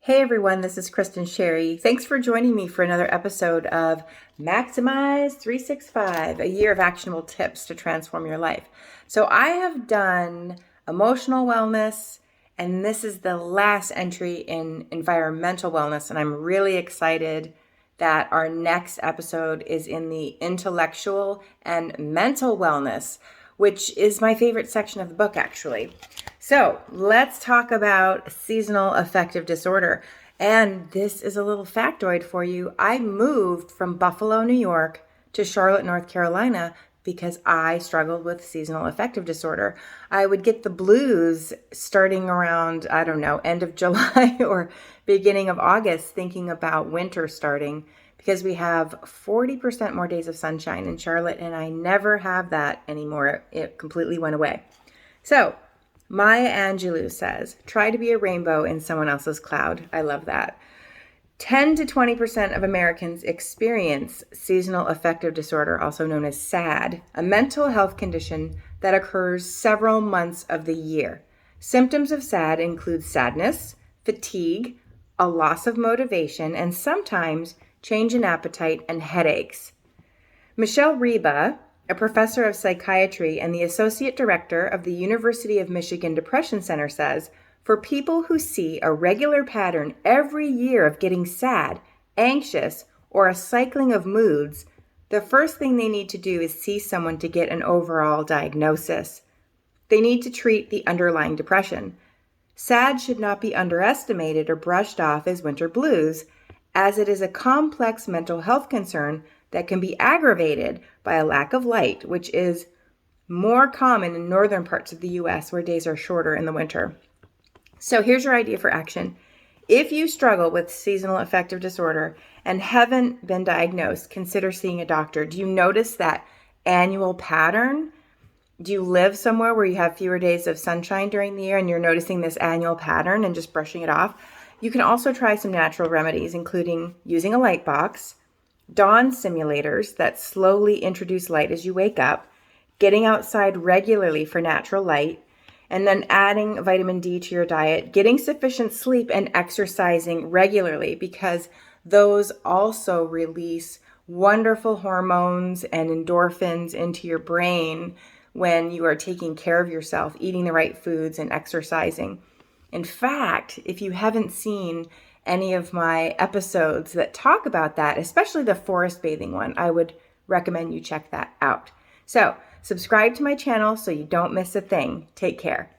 Hey everyone, this is Kristen Sherry. Thanks for joining me for another episode of Maximize 365, a year of actionable tips to transform your life. So I have done emotional wellness, and this is the last entry in environmental wellness, and I'm really excited that our next episode is in the intellectual and mental wellness, which is my favorite section of the book, actually. So let's talk about seasonal affective disorder. And this is a little factoid for you. I moved from Buffalo, New York to Charlotte, North Carolina because I struggled with seasonal affective disorder. I would get the blues starting around, I don't know, end of July or beginning of August, thinking about winter starting because we have 40% more days of sunshine in Charlotte, and I never have that anymore. It completely went away. So Maya Angelou says, try to be a rainbow in someone else's cloud. I love that. 10 to 20% of Americans experience seasonal affective disorder, also known as SAD, a mental health condition that occurs several months of the year. Symptoms of SAD include sadness, fatigue, a loss of motivation, and sometimes change in appetite and headaches. Michelle Reba, a professor of psychiatry and the associate director of the University of Michigan Depression Center, says, for people who see a regular pattern every year of getting sad, anxious, or a cycling of moods, the first thing they need to do is see someone to get an overall diagnosis. They need to treat the underlying depression. SAD should not be underestimated or brushed off as winter blues, as it is a complex mental health concern that can be aggravated by a lack of light, which is more common in northern parts of the U.S. where days are shorter in the winter. So here's your idea for action. If you struggle with seasonal affective disorder and haven't been diagnosed, consider seeing a doctor. Do you notice that annual pattern? Do you live somewhere where you have fewer days of sunshine during the year and you're noticing this annual pattern and just brushing it off? You can also try some natural remedies, including using a light box, dawn simulators that slowly introduce light as you wake up, getting outside regularly for natural light, and then adding vitamin D to your diet, getting sufficient sleep, and exercising regularly, because those also release wonderful hormones and endorphins into your brain when you are taking care of yourself, eating the right foods and exercising. In fact, if you haven't seen any of my episodes that talk about that, especially the forest bathing one, I would recommend you check that out. So subscribe to my channel so you don't miss a thing. Take care.